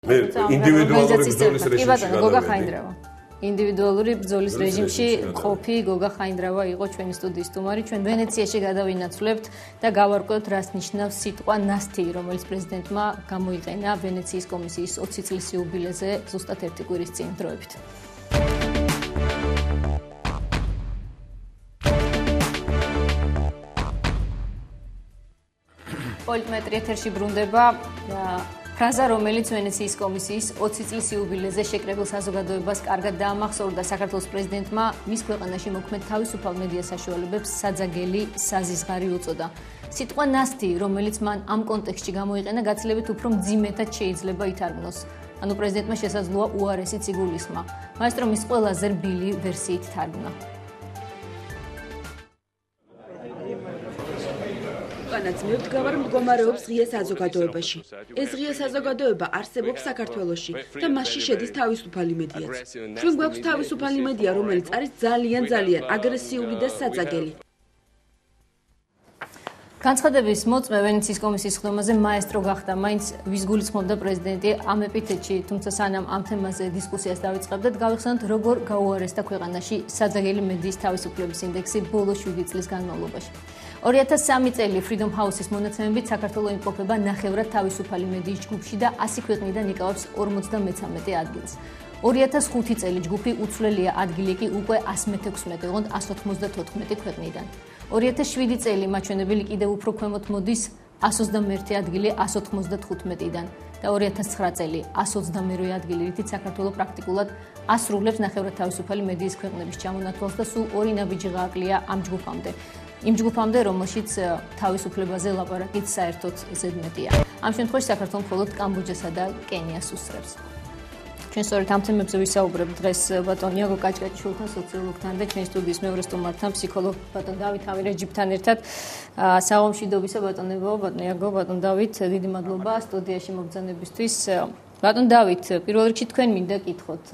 ინდივიდუალური ბრძოლის რეჟიმში გოგა ხაინდრავა. ინდივიდუალური ბრძოლის რეჟიმში ყოფი გოგა ხაინდრავა იყო ჩვენი სტუდიის სტუმარი. ჩვენ ვენეციაში გადავინაცვლებთ და გავარკვევთ, რას ნიშნავს სიტყვა ნასტი, რომელიც პრეზიდენტმა გამოიყენა ვენეციის კომისიის 20 წლის იუბილეზე ზუსტად 1 კვირის წინ დროებით. პოლიტმეტრი ეთერში ბრუნდება ფრაზა, რომელიც ვენეციის კომისიის 20 წლის იუბილეზე შეკრებილ საზოგადოებას კარგად დაამახსოვრდა. საქართველოს პრეზიდენტმა მის ქვეყანაში მოქმედ თავისუფალ მედია საშუალებებს საძაგელი საზიზღარი უწოდა. სიტყვა ნასტი, რომელიც მან ამ კონტექსტში გამოიყენა, გაცილებით უფრო მძიმედად შეიძლება ითარგმნოს. ანუ პრეზიდენტმა შესაძლოა უარესიც იგულისხმა. მაესტრო მის ყველაზე რბილი ვერსიით თარგმნა. ძმებდგავარ მდგომარეობს ღია საზოგადოებაში. ეს ღია საზოგადოება არსებობს საქართველოში და მასში შედის თავისუფალი მედიაც. ჩვენ გვაქვს თავისუფალი მედია, რომელიც არის ძალიან აგრესიული და საძაგელი. განცხადების მოწმე ვენეციის კომისიის ხდომაზე მაესტრო გახდა, მაინც ვის გულისხმობდა პრეზიდენტი ამ ეპითეტში, თუმცა სანამ ამ თემაზე დისკუსიას დავიწყებდეთ, გავიხსენოთ, როგორ გაუარესდა ქვეყანაში საძაგელი მედიის თავისუფლების ინდექსი ბოლო 7 წლის განმავლობაში. 2003 წელი Freedom House-ის მონაცემებით საქართველო იმყოფება ნახევრად თავისუფალი მედიის ჯგუფში და 100 ქვეყნიდან იკავებს 53 ადგილს. 2005 წელი ჯგუფი უცვლელია ადგილი კი უკვე 116, ოღონდ 194 ქვეყნიდან. 2007 წელი მაჩვენებელი კიდევ უფრო ქვემოთ მოდის 121 ადგილი 195-დან და 2009 წელი 122 ადგილი, რითიც საქართველო პრაქტიკულად ასრულებს ნახევრად თავისუფალი მედიის ქვეყნების ჩამონათვალს და სულ 2 ნაბიჯი გააკლია ამ ჯგუფამდე. იმ ჯგუფამდე, რომელშიც თავისუფლებაზე ლაპარაკიც საერთოდ ზედმეტია. ამ შემთხვევაში საქართველო მხოლოდ კამბოჯასა და კენიას უსწრებს. ჩვენ სწორედ ამ თემებზე ვისაუბრებთ დღეს ბატონ იაგო კაჭკაჭიშვილთან, სოციოლოგთან და ჩვენი სტუდიის მეორე სტუმართან, ფსიქოლოგ ბატონ დავით ამირეჯიბთან ერთად. საღამოშიდობისა ბატონებო, ბატონ იაგო, ბატონ დავით, დიდი მადლობა სტუდიაში მობრძანებისთვის. ბატონ დავით, პირველ რიგში თქვენ მინდა კითხოთ,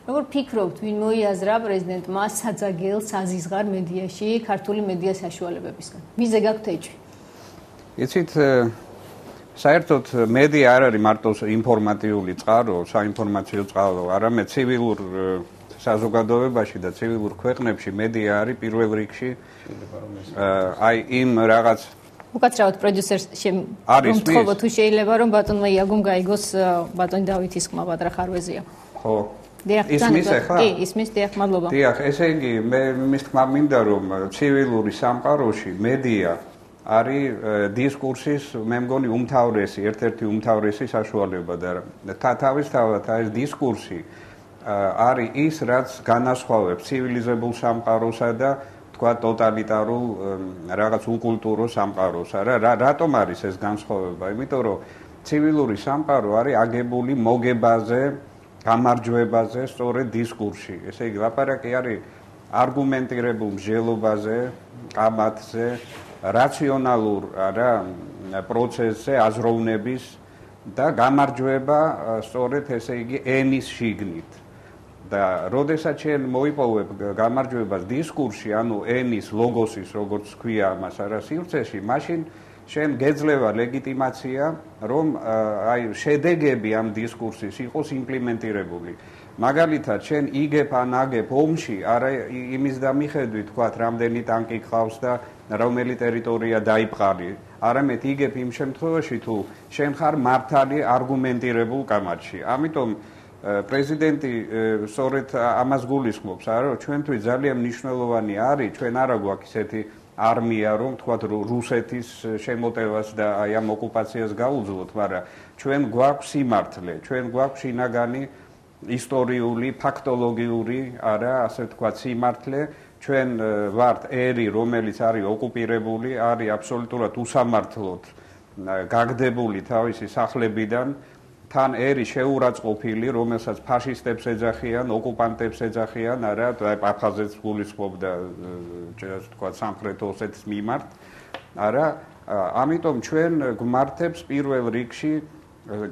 როგორ ფიქრობთ, ვინ მოიაზრა პრეზიდენტმა საძაგელ საზიზღარ მედიაში ქართული მედია საშუალებებისგან? ვიზე გაქვთ ეჭვი? იცით, საერთოდ მედია არ არის მარტო ინფორმატიული წყარო, საინფორმაციო წყარო, არამედ ცივილურ საზოგადოებაში და ცივილურ ქვეყნებში მედია არის პირველ რიგში აი იმ რაღაც უკაცრავად პროდიუსერს შემთხვევა თუ შეიძლება რომ ბატონმა იაგომ გაიგოს ბატონ დავითის ხმა პატრა ხარვეზია. ხო. ისმის ახლა? კი, ისმის, დიახ, მადლობა. დიახ, ესე იგი მე მის თქმა მინდა რომ ცივილური სამყაროში მედია არის დისკურსის, მე მგონი უმთავრესი, ერთ-ერთი უმთავრესი საშუალება და თავისთავად ეს დისკურსი არის ის, რაც განასხვავებს ცივილიზებულ სამყაროსა და თქვა ტოტალიტარულ რაღაც უკულტურო სამყაროს. რატომ არის ეს განსხვავება? იმიტომ რომ ცივილური სამყარო არის აგებული მოგებაზე, გამარჯვებაზე, სწორედ დისკურსში. ესე იგი, ლაპარაკი არის არგუმენტირებულ მსჯელობაზე, კამათზე, რაციონალურ პროცესზე, აზროვნების და გამარჯვება სწორედ ესე იგი ენის შიგნით. და როდესაც შენ მოიპოვებ გამარჯვებას დისკურსში, ანუ ენის ლოგოსის, როგორც ქვია ამას არა სივრცეში, მაშინ შენ გეძლევა ლეგიტიმაცია, რომ აი შედეგები ამ დისკურსის იყოს იმპლემენტირებული. მაგალითად, შენ იგებ ან აგებ ომში, არა იმის და მიხედვით, თქვათ, რამდენი ტანკი გყავს და რომელი ტერიტორია დაიპყარი, არამედ იგებ იმ შემთხვევაში, თუ შენ ხარ მართალი არგუმენტირებულ კამათში. ამიტომ პრეზიდენტი სწორედ ამას გულისხმობს, არა, რომ ჩვენთვის ძალიან მნიშვნელოვანი არის, ჩვენ არა გვაქვს ისეთი არმია, რომ თქვათ რუსეთის შემოტევას და აი ამ ოკუპაციას გაუძლოთ, მაგრამ ჩვენ გვაქვს სიმართლე, ჩვენ გვაქვს შინაგანი ისტორიული, ფაქტოლოგიური, არა, ასე ვთქვათ, სიმართლე, ჩვენ ვართ ერი, რომელიც არის ოკუპირებული, არის აბსოლუტურად უსამართლოდ გაგდებული თავისი სახლებიდან, თან ერი შეურაცხყოფილი, რომელსაც ფაშისტებს ეძახიან, ოკუპანტებს ეძახიან, არა, აფხაზეთს გულისხმობდა, თქვათ, სამხრეთ ოსეთის მიმართ, არა, ამიტომ ჩვენ გვმართებს პირველ რიგში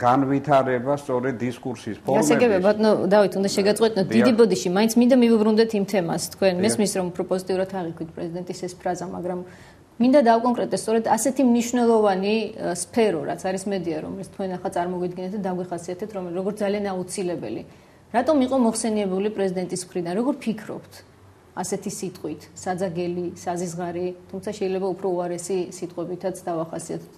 განვითარება სწორედ დისკურსის ფორმების. გასაგებია, ბატონო დავით, უნდა შეგაწყვეტნოთ დიდი ბოდიში, მაინც მინდა მივუბრუნდეთ იმ თემას. თქვენ მესმის რომ უფრო პოზიტიურად აღიქვით პრეზიდენტის ეს ფრაზა, მაგრამ მინდა დავკონკრეტდეს სწორედ ასეთი მნიშვნელოვანი სფერო, რაც არის მედია, რომელიც თქვენ ახლა წარმოგიდგენთ და დაგვიხასიათეთ, რომ როგორც ძალიან აუცილებელი. რატომ იყო მოხსენიებული პრეზიდენტის მხრიდან? როგორ ფიქრობთ? ასეთი სიტყვით, საძაგელი, საზიზღარი, თუმცა შეიძლება უფრო უარესი სიტყვებითაც დავახასიათოთ.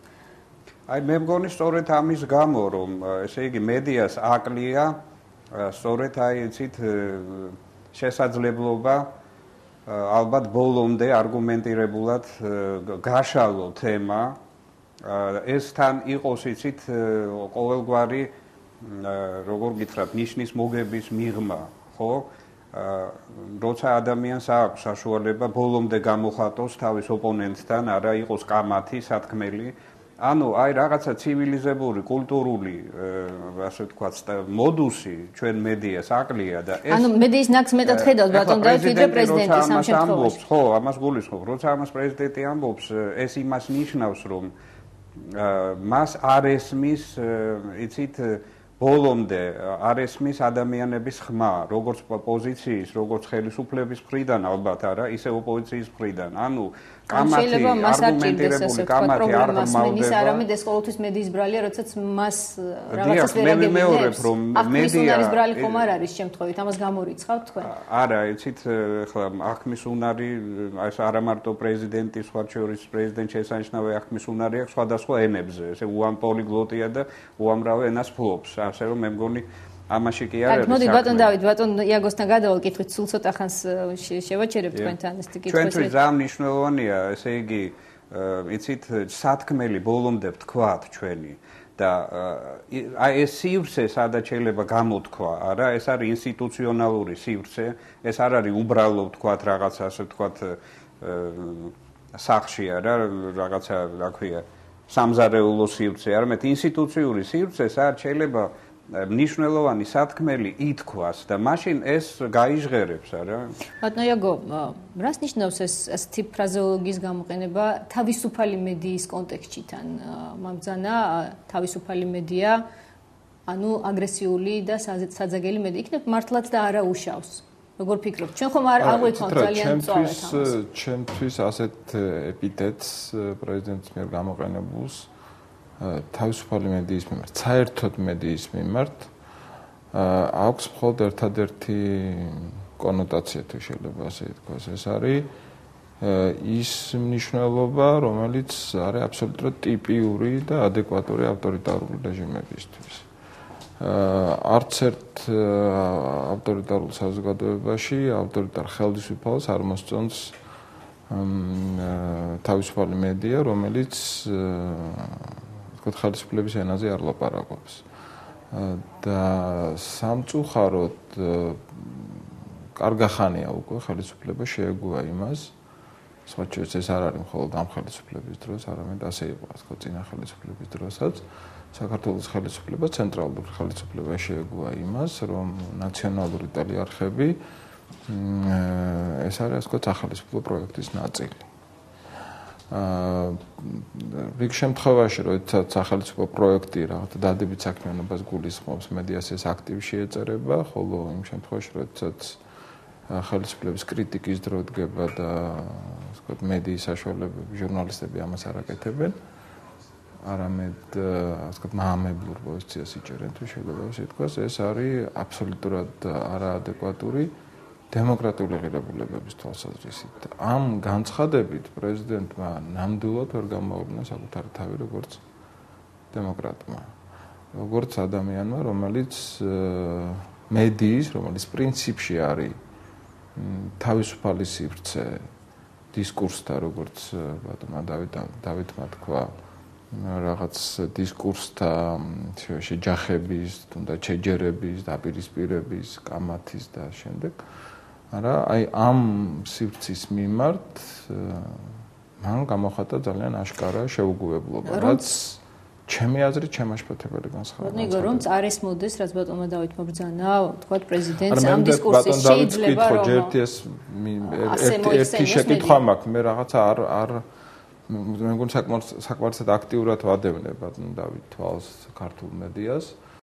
აი მე მგონი სწორედ ამის გამო, რომ ესე იგი მედიას აკლია სწორედ აი იცით შესაძლებლობა ალბათ ბოლომდე არგუმენტირებულად გაშალო თემა ეს თან იყოს იცით ყოველგვარი როგორ გითხრათ ნიშნის მოგების მიღმა ხო როცა ადამიანს აქვს საშუალება ბოლომდე გამოხატოს თავის ოპონენტთან არა იყოს კამათი სათქმელი ანუ აი რაღაცა ცივილიზებული კულტურული ასე ვთქვათ მოდუსი ჩვენ მედიას აკლია და ეს ანუ მედიის ნაკს მეტად ხედავს ბატონ დავით ვიდრე პრეზიდენტის ამ შემთხვევაში ხო ამას გულისხმობ როცა ამას პრეზიდენტი ამბობს ეს იმას ნიშნავს რომ მას არ ესმის იცით ბოლომდე არ ესმის ადამიანების ხმა როგორც პოზიციის როგორც ხელისუფლების მხრიდან ალბათ არა ისე ოპოზიციის მხრიდან ანუ კამათი არგუმენტირებული კამათი არ მალდება არამედ ეს ყოველთვის მედიის ბრალია როდესაც მას რაღაცას ვერ აგებინებს რომ მედია ის ბრალი ხომ არ არის შემთხვევით ამას გამორიცხავთ თქვენ არა იცით ახლა აღქმის უნარი ეს არა მარტო პრეზიდენტის სხვა შორის პრეზიდენტ შესანიშნავი აღქმის უნარი აქვს სხვადასხვა ენებზე ესე უამპოლიგლოტია და უამრავ ენას ფლობს ასე რომ მე მგონი ამაში კი არ არის. მოდი ბატონ დავით, ბატონ იაგოსთან გადავალ კითხვით, სულ ცოტა ხანს შევაჩერებ თქვენთან ეს კითხვას. ჩვენთვის ძალიან მნიშვნელოვანია, ესე იგი, იცით, სათქმელი ბოლომდე ვთქვათ ჩვენი და აი ეს სივრცე სადაც შეიძლება გამოთქვა, არა, ეს არის ინსტიტუციონალური სივრცე, ეს არ არის უბრალო ვთქვათ რაღაც ასე ვთქვათ სახში არა, რაღაცა რა ქვია, სამზარეულო სივრცე, არამედ ინსტიტუციური სივრცე, სადაც შეიძლება მნიშვნელოვანი სათქმელი ითქვას და მაშინ ეს გაიჟღერებს არა ბატონო იაგო რას ნიშნავს ეს ასეთი ფრაზეოლოგიის გამოყენება თავისუფალი მედიის კონტექსტში თან მამძანა თავისუფალი მედია ანუ აგრესიული და საძაგელი მედია იქნებ მართლაც და არა უშავს როგორ ფიქრობთ ჩვენ ხომ არ აღვიქვამთ ძალიან მწვავედ ამას ჩემთვის ასეთ ეპიტეტს პრეზიდენტის მიერ გამოყენებულს თავისუფალი მედიის მიმართ, საერთოდ მედიის მიმართ აქვს მხოლოდ ერთადერთი კონოტაცია თუ შეიძლება ასე ითქვას. ეს არის ის მნიშვნელობა, რომელიც არის აბსოლუტურად ტიპიური და ადეკვატური ავტორიტარული რეჟიმებისთვის. არც ერთ ავტორიტარულ საზოგადოებაში ავტორიტარ ხელისუფალს არ მოსწონს თავისუფალი მედია, რომელიც ხელისუფლების ენაზე არ ლაპარაკობს. და სამწუხაროდ კარგახანია უკვე ხელისუფლება შეეგუა იმას, სხვა შორის ეს არ არის მხოლოდ ამ ხელისუფლების დროს, არამედ ასე იყო, ასე ვთქვათ, წინა ხელისუფლების დროსაც. საქართველოს ხელისუფლება, ცენტრალური ხელისუფლება შეეგუა იმას, რომ ნაციონალური ტელეარხები ეს არის, ასე ვთქვათ, სახელმწიფო პროექტის ნაწილი. რიგ შემთხვევაში, როდესაც სახელმწიფო პროექტი რაღაც დადებით საქმიანობას გულისხმობს, მედიას ეს აქტივი შეეწერება, ხოლო იმ შემთხვევაში, როდესაც ხელისუფლების კრიტიკის დრო დგება და ასე ვთქვათ, მედიის საშუალებები, ჟურნალისტები ამას არ აკეთებენ, არამედ ასე ვთქვათ, მაამებლურ პოზიციას იჭერენ, თუ შეიძლება ასე ითქვას, ეს არის აბსოლუტურად არაადეკვატური დემოკრატიული ღირებულებების თვალსაზრისით. ამ განცხადებით პრეზიდენტმა ნამდვილად ვერ გამოავლინა საკუთარი თავი როგორც დემოკრატმა, როგორც ადამიანმა, რომელიც მედიის, რომელიც პრინციპში არის თავისუფალი სივრცე დისკურსთა, როგორც ბატონმა დავითმა თქვა, რაღაც დისკურსთა შეჯახების, თუნდაც შეჯერების, დაპირისპირების, კამათის და შემდეგ არა, აი ამ სივრცის მიმართ მან გამოხატა ძალიან აშკარა შეუგუებლობა, რაც ჩემი აზრით შემაშფოთებელი განცხადება. ნიგო რომ არ ესმოდეს, რაც ბატონმა დავითმა ბრძანა, თქვათ პრეზიდენტს ამ დისკურსის შეიძლება რომ ერთი შეკითხვა მაქვს, მე რაღაცა არ მე მგონი საკმაოდ აქტიურად ვადევნებ ბატონ დავით თვალს ქართულ მედიას.